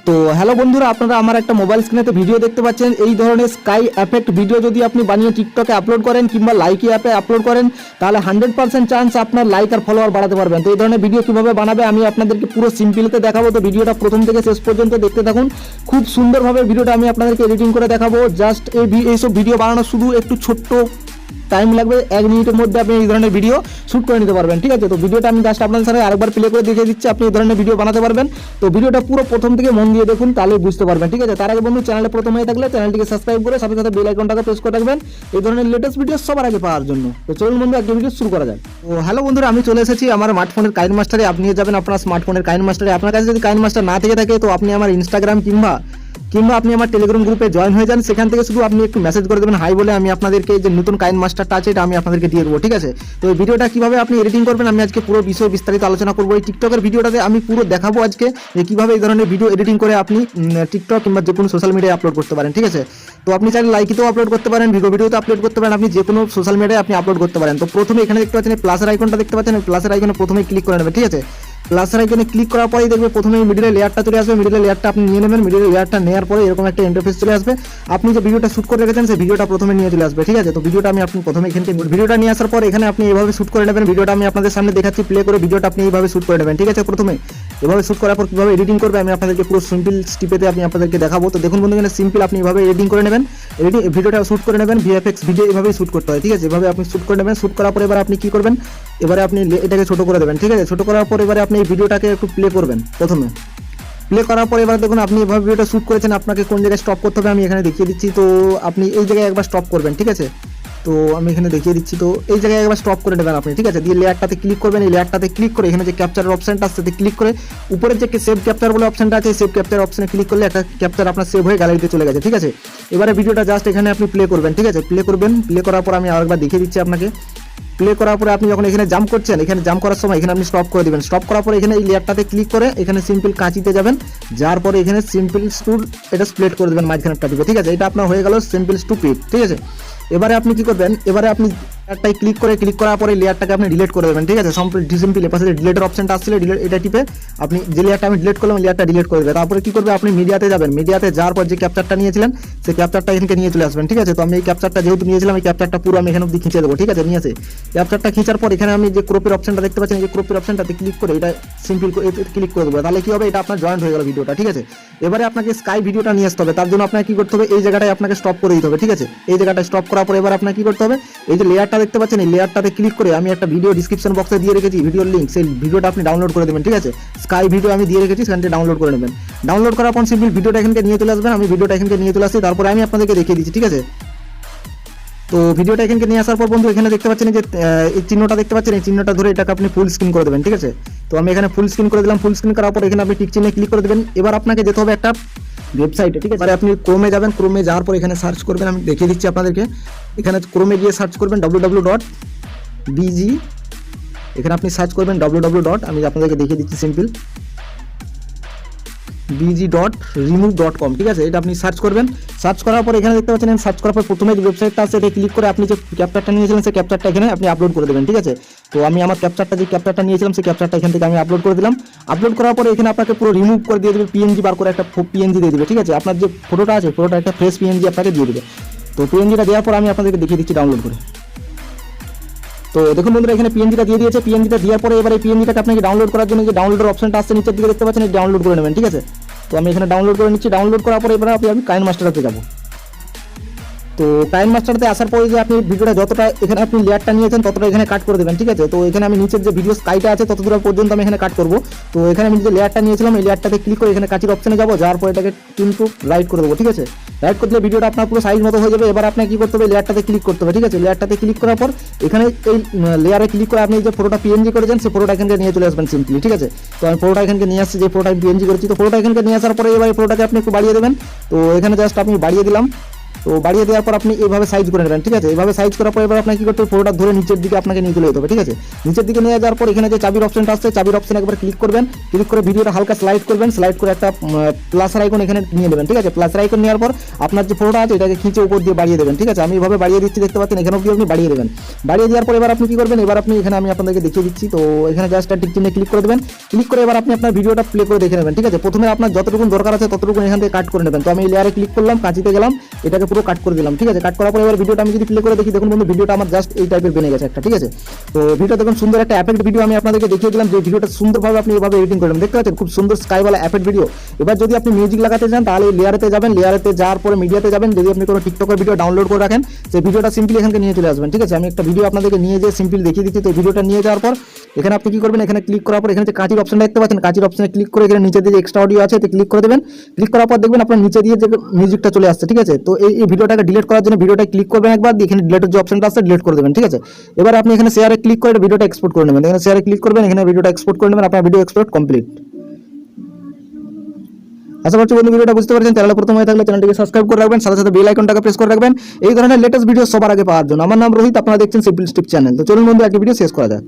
তো হ্যালো বন্ধুরা, আপনারা আমার একটা মোবাইল স্ক্রিনেতে ভিডিও দেখতে পাচ্ছেন। এই ধরনের স্কাই এফেক্ট ভিডিও যদি আপনি বানিয়ে টিকটকে আপলোড করেন কিংবা লাইকি অ্যাপে আপলোড করেন, তাহলে 100% চান্স আপনার লাইক আর ফলোয়ার বাড়াতে পারবেন। তো এই ধরনের ভিডিও কীভাবে বানাবে আমি আপনাদেরকে পুরো সিম্পলিতে দেখাবো। তো ভিডিওটা প্রথম থেকে শেষ পর্যন্ত দেখতে থাকুন। খুব সুন্দরভাবে ভিডিওটা আমি আপনাদেরকে এডিটিং করে দেখাবো। জাস্ট এইসব ভিডিও বানানো শুধু একটু ছোট্ট টাইম লাগবে, 1 মিনিটের মধ্যে আপনি এই ধরনের ভিডিও শ্যুট করে নিতে পারবেন। ঠিক আছে, তো ভিডিওটা আমি জাস্ট আপনাদের সাথে আরেকবার প্লে করে দেখিয়ে দিচ্ছি, আপনি এই ধরনের ভিডিও বানাতে পারবেন। তো ভিডিওটা পুরো প্রথম থেকে মন দিয়ে দেখুন, তাহলে বুঝতে পারবেন। ঠিক আছে, তার আগে বন্ধু চ্যানেলে প্রথম হয়ে থাকলে চ্যানেলটিকে সাবস্ক্রাইব করে সাথে সাথে বেল আইকনটাকে প্রেস করে রাখবেন এই ধরনের লেটেস্ট ভিডিও সবার আগে পাওয়ার জন্য। তো চলুন বন্ধু, আজকে ভিডিও শুরু করা যায়। তো হ্যালো বন্ধুরা, আমি চলে এসেছি আমার স্মার্টফোনের কাইন মাস্টারে। আপনি যাবেন আপনার স্মার্টফোনের কাইন মাস্টারে। আপনার কাছে যদি কাইন মাস্টার না থেকে থাকে, তো আপনি আমার ইনস্টাগ্রাম কিংবা আপনি আমার টেলিগ্রাম গ্রুপে জয়েন হয়ে যান। সেখান থেকে শুধু আপনি একটু মেসেজ করে দেবেন হাই বলে, আমি আপনাদেরকে যে নতুন কাইন মাস্টারটা আছে এটা আমি আপনাদেরকে দিয়ে দেবো। ঠিক আছে, তো এই ভিডিওটা কিভাবে আপনি এডিটিং করবেন আমি আজকে পুরো বিষয়ে বিস্তারিত আলোচনা করবো। এই টিকটকের ভিডিওটাতে আমি পুরো দেখাবো আজকে যে কীভাবে এই ধরনের ভিডিও এডিটিং করে আপনি টিকটক কিংবা যে কোনো সোশ্যাল মিডিয়ায় আপলোড করতে পারেন। ঠিক আছে, তো আপনি চাইলে লাইকিতেও আপলোড করতে পারেন, ভিডিওতে আপলোড করতে পারেন, আপনি যে কোনো সোশ্যাল মিডিয়ায় আপনি আপলোড করতে পারেন। তো প্রথমে এখানে দেখতে পাচ্ছেন প্লাসের আইকনটা দেখতে পাচ্ছেন, প্লাসের আইকনে প্রথমে ক্লিক করে নেবেন। ঠিক আছে, প্লাসের আইকনে ক্লিক করার পরেই দেখবে প্রথমে মিডিলের লেয়ারটা চলে আসবে। মিডিলের লেয়ারটা আপনি নিয়ে নেবেন। মিডিলের লেয়ারটা নেওয়ার পরে এরকম একটা ইন্টারফেস চলে আসবে। আপনি যে ভিডিওটা শুট করে রেখেছেন সেই ভিডিওটা প্রথমে নিয়ে চলে আসবে। ঠিক আছে, তো ভিডিওটা আমি আপনি প্রথমে এখান থেকে ভিডিওটা নিয়ে আসার পর এখানে আপনি এইভাবে শুট করে নেবেন। ভিডিওটা আমি আপনাদের সামনে দেখাচ্ছি প্লে করে, ভিডিওটা আপনি এইভাবে শুট করে নেবেন। ঠিক আছে, প্রথমে এভাবে শুট করার পর কীভাবে এডিটিং করবে আমি আপনাদেরকে পুরো সিম্পল স্টেপেতে আমি আপনাদেরকে দেখাবো। তো দেখুন বন্ধু, এখানে সিম্পল আপনি এভাবে এডিটিং করে নেবেন, ভিডিওটা শুট করে নেবেন। VFX ভিডিও এভাবেই শুট করতে হয়। ঠিক আছে, এভাবে আপনি শুট করে নেবেন। শুট করার পর এবার আপনি কি করবেন, এবারে আপনি এটাকে ছোট করে দেবেন। ঠিক আছে, ছোট করার পর এবারে আপনি এই ভিডিওটাকে একটু প্লে করবেন। প্রথমে প্লে করার পর এবার দেখুন আপনি এভাবে ভিডিওটা শুট করেছেন, আপনাকে কোন জায়গায় স্টপ করতে হবে আমি এখানে দেখিয়ে দিচ্ছি। তো আপনি এই জায়গায় একবার স্টপ করবেন। ঠিক আছে, তো আমি এখানে দেখিয়ে দিচ্ছি। তো এই জায়গায় একবার স্টপ করে নেবেন আপনি। ঠিক আছে, দিয়ে লেয়ারটাতে ক্লিক করবেন। এই লেয়ারটাতে ক্লিক করে এখানে যে ক্যাপচারের অপশনটা আছে তাতে ক্লিক করে উপরের যে সেভ ক্যাপচার বলে অপশনটা আছে সেভ ক্যাপচার অপশনে ক্লিক করলে একটা ক্যাপচার আপনার সেভ হয়ে গ্যালারিতে চলে গেছে। ঠিক আছে, এবারে ভিডিওটা জাস্ট এখানে আপনি প্লে করবেন। ঠিক আছে, প্লে করবেন। প্লে করার পর আমি আরেকবার দেখিয়ে দিচ্ছি আপনাকে। প্লে করার পরে আপনি যখন এখানে জাম্প করছেন, এখানে জাম্প করার সময় এখানে আপনি স্টপ করে দিবেন। স্টপ করার পরে এখানে এই লেয়ারটাতে ক্লিক করে এখানে সিম্পল কাঁচিতে যাবেন, যার পরে এখানে সিম্পল স্টুড এটা স্প্লিট করে দেবেন মাঝখানেরটা দিবে। ঠিক আছে, এটা আপনার হয়ে গেল সিম্পল স্টুপিড। ঠিক আছে, এবারে আপনি কি করবেন, এবারে আপনি লেয়ারটাই ক্লিক করার পরে লেয়ারটাকে আপনি ডিলিট করে দেবেন। ঠিক আছে, সিম্পল এর পাশে ডিলিটের অপশনটা আসলে ডিলিট এটা টিপে আপনি যে লেয়ারটা আমি ডিলিট করলাম লেয়ারটা ডিলিট করে দেবেন। তারপরে কি করবে, আপনি মিডিয়াতে যাবেন। মিডিয়াতে যাওয়ার পর যে ক্যাপচারটা নিয়েছিলেন সেই ক্যাপচারটা এখানে নিয়ে চলে আসবেন। ঠিক আছে, তো আমি এই ক্যাপচারটা যেহেতু নিয়েছিলাম এই ক্যাপচারটা পুরো আমি এখানে অবধি খিঁচে দেবো। ঠিক আছে, নিয়ে আসে ক্যাপচারটা খিঁচার পর এখানে আমি যে ক্রপের অপশনটা দেখতে পাচ্ছেন, যে ক্রপের অপশনটাতে ক্লিক করে এটা সিম্পল ক্লিক করে দেবো। তাহলে কি হবে, এটা আপনার জয়েন্ট হয়ে গেল ভিডিওটা। ঠিক আছে, এবারে আপনাকে স্কাই ভিডিওটা নিয়ে আসতে হবে। তার জন্য আপনাকে কি করতে হবে, এই জায়গাটায় আপনাকে স্টপ করে দিতে হবে। ঠিক আছে, এই জায়গাটায় স্টপ করার পর এবার আপনাকে কি করতে হবে, এই যে লেয়ারটা দেখতে পাচ্ছেন এই লেয়ারটাতে ক্লিক করে আমি একটা ভিডিও ডিসক্রিপশন বক্সে দিয়ে রেখেছি ভিডিওর লিঙ্ক, সেই ভিডিওটা আপনি ডাউনলোড করে দেবেন। ঠিক আছে, স্কাই ভিডিও আমি দিয়ে রেখেছি, সেখান থেকে ডাউনলোড করে নেবেন। ডাউনলোড করার পর সিম্পল ভিডিওটা এখানে নিয়ে চলে আসবেন। আমি ভিডিওটা এখানে নিয়ে চলে আসছি, তারপরে আমি আপনাদেরকে দেখিয়ে দিচ্ছি। ঠিক আছে, তো ভিডিওটা এখানে নিয়ে আসার পর বন্ধু এখানে দেখতে পাচ্ছেন যে এই চিহ্নটা দেখতে পাচ্ছেন, এই চিহ্নটা ধরে এটাকে আপনি ফুল স্ক্রিন করে দেবেন। ঠিক আছে, তো আমি এখানে ফুল স্ক্রিন করে দিলাম। ফুল স্ক্রিন করার পর এখানে আপনি টিক চিহ্নে ক্লিক করে দেবেন। এবার আপনাকে যেতে হবে একটা ওয়েবসাইটে। ঠিক আছে, আপনি ক্রোমে যাবেন। ক্রোমে যাওয়ার পর এখানে সার্চ করবেন, আমি দেখিয়ে দিচ্ছি আপনাদেরকে। এখানে ক্রোমে গিয়ে সার্চ করবেন www.bg, এখানে আপনি সার্চ করবেন www. আমি আপনাদেরকে দেখিয়ে দিচ্ছি সিম্পল bg.remove.com। ঠিক আছে, এটা আপনি সার্চ করবেন। সার্চ করার পর এখানে দেখতে পাচ্ছেন সার্চ করার পর প্রথমে যে ওয়েবসাইটটা আছে এটা ক্লিক করে আপনি যে ক্যাপচারটা নিয়েছিলেন সেই ক্যাপচারটা এখানে আপনি আপলোড করে দেবেন। ঠিক আছে, তো আমি আমার ক্যাপচারটা নিয়েছিলাম সেই ক্যাপচারটা এখান থেকে আমি আপলোড করে দিলাম। আপলোড করার পরে এখানে আপনাকে পুরো রিমুভ করে দিয়ে দেবে, পিএনজি বার করে একটা পিএনজি দিয়ে দেবে। ঠিক আছে, আপনার যে ফটোটা আছে ফটোটা একটা ফ্রেশ পিএনজি আপনাকে দিয়ে দেবে। তো পিএনজিটা দেওয়ার পর আমি আপনাদেরকে দেখিয়ে দিচ্ছি ডাউনলোড করে। তো দেখুন বন্ধুরা, এখানে পিএনজিটা দিয়ে দিয়েছে। পিএনজিটা দেওয়ার পরে এবার এই পিএনজিটাকে আপনাকে ডাউনলোড করার জন্য যে ডাউনলোডের অপশনটা আসছে নিচের দিকে দেখতে পাচ্ছেন, এই ডাউনলোড করে নেবেন। ঠিক আছে, তো আমি এখানে ডাউনলোড করে নিচ্ছি। ডাউনলোড করার পরে এবার আমি কাইন মাস্টারতে যাবো। তো কাইন মাস্টারতে আসার পরে যে আপনি ভিডিওটা যতটা এখানে আপনি লেয়ারটা নিয়েছেন ততটা এখানে কাট করে দেবেন। ঠিক আছে, তো এখানে আমি নিচের যে ভিডিও স্কাইটা আছে তত দূর পর্যন্ত আমি এখানে কাট করব। তো এখানে আমি যে লেয়ারটা নিয়েছিলাম এই লেয়ারটাতে ক্লিক করে এখানে কাচির অপশনে যাবো, যাওয়ার পরে এটাকে কিন্তু রাইট করে দেবো। ঠিক আছে, রাইট করলে ভিডিওটা আপনার পুরো সাইজ মতো হয়ে যাবে। এবার আপনাকে কি করতে হবে, লেয়ারটাতে ক্লিক করতে হবে। ঠিক আছে, লেয়ারটাতে ক্লিক করার পর এখানে এই লেয়ারে ক্লিক করে আপনি যে ফটোটা পিএনজি করেছেন সেই ফটোটা এখানে নিয়ে চলে আসবেন সিম্পলি। ঠিক আছে, তো আমি ফটোটা এখানে নিয়ে আসছি, যে ফটোটা আমি পিএনজি করেছি। তো ফটোটা এখানে নিয়ে আসার পরে এবার এই ফটোটাকে আপনি একটু বাড়িয়ে দেবেন। তো এখানে জাস্ট আপনি বাড়িয়ে দিলাম। তো বাড়িয়ে দেওয়ার পর আপনি এইভাবে সাইজ করে নেবেন, ঠিক আছে। এইভাবে সাইজ করার পর এবার আপনাকে কি করতে হবে, ফটোটা ধরে নিচের দিকে আপনাকে নিয়ে চলে যেতে হবে, ঠিক আছে। নিচের দিকে নিয়ে যাওয়ার পর এখানে যে চাবির অপশনটা আছে, চাবির অপশনে একবার ক্লিক করবেন, ক্লিক করে ভিডিওটা হালকা স্লাইড করবেন, স্লাইড করে একটা প্লাসের আইকন এখানে নিয়ে নেবেন, ঠিক আছে। প্লাসের আইকন নেওয়ার পর আপনার যে ফটোটা আছে এটাকে খিঁচে উপর দিয়ে বাড়িয়ে দেবেন, ঠিক আছে। আমি এইভাবে বাড়িয়ে দিচ্ছি, দেখতে পাচ্ছেন এখানেও কি আপনি বাড়িয়ে দেবেন। বাড়িয়ে দেওয়ার পর এবার আপনি কি করবেন, এবার আপনি এখানে আমি আপনাদেরকে দেখিয়ে দিচ্ছি, তো এখানে জাস্ট টিক চিহ্নে ক্লিক করে দেবেন। ক্লিক করে এবার আপনি আপনার ভিডিওটা প্লে করে দেখে নেবেন, ঠিক আছে। প্রথমে আপনার যতটুকু দরকার আছে ততটুকু এখান থেকে কাট করে নেবেন। তো আমি লেয়ারে ক্লিক করলাম, কাঁচিতে গেলাম, এটাকে পুরো কাট করে দিলাম, ঠিক আছে। কাট করার পর এবার ভিডিওটা আমি যদি প্লে করে দেখি, দেখুন বন্ধু ভিডিওটা আমার জাস্ট এই টাইপের বেনে গেছে একটা, ঠিক আছে। তো ভিডিওটা দেখুন সুন্দর একটা এফেক্ট ভিডিও আমি আপনাদেরকে দেখিয়ে দিলাম, যে ভিডিওটা সুন্দরভাবে আপনি এভাবে এডিটিং করবেন, দেখতে পাচ্ছেন খুব সুন্দর স্কাইওয়ালা এফেক্ট ভিডিও। এবার যদি আপনি মিউজিক লাগাতে চান তাহলে লেয়ারেতে যাবেন, লেয়ারেতে যাওয়ার পরে মিডিয়াতে যাবেন। যদি আপনি কোনো টিকটকের ভিডিও ডাউনলোড করে রাখেন, সেই ভিডিওটা সিম্পলি এখানে নিয়ে চলে আসবেন, ঠিক আছে। আমি একটা ভিডিও আপনাদেরকে নিয়ে যেয়ে সিম্পলি দেখিয়ে দিচ্ছি। তো ভিডিওটা নিয়ে যাওয়ার পর এখানে আপনি কি করবেন, এখানে ক্লিক করার পর এখানে যে কাঁচির অপশনটা দেখতে পাচ্ছেন, কাঁচির অপশনে ক্লিক করে এখানে নিচে দিয়ে এক্সট্রা অডিও আছে এতে ক্লিক করে দেবেন। ক্লিক করার পর দেখবেন আপনার নিচে দিয়ে যে মিউজিকটা চলে আসছে, ঠিক আছে। তো এই ভিডিওটাকে ডিলিট করার জন্য ভিডিওটা ক্লিক করবেন একবার, এখানে ডিলিটের যে অপশনটা আছে ডিলিট করে দেবেন, ঠিক আছে। এবার আপনি এখানে শেয়ারে ক্লিক করে ভিডিওটা এক্সপোর্ট করে নেবেন, এখানে শেয়ারে ক্লিক করবেন, এখানে ভিডিওটা এক্সপোর্ট করে নেবেন, আপনার ভিডিও এক্সপোর্ট কমপ্লিট। আশা করছি বন্ধু ভিডিওটা বুঝতে পারছেন। চ্যানেলে প্রথম হয়ে থাকলে চ্যানেলটিকে সাবস্ক্রাইব করে রাখবেন, সাথে সাথে বেল আইকনটাকে প্রেস করে রাখবেন এই ধরনের লেটেস্ট ভিডিও সবার আগে পাওয়ার জন্য। আমার নাম রোহিত, আপনারা দেখছেন সিম্পল স্টিপ চ্যানেল। তো চলুন বন্ধু একটা ভিডিও শেষ করা যাক।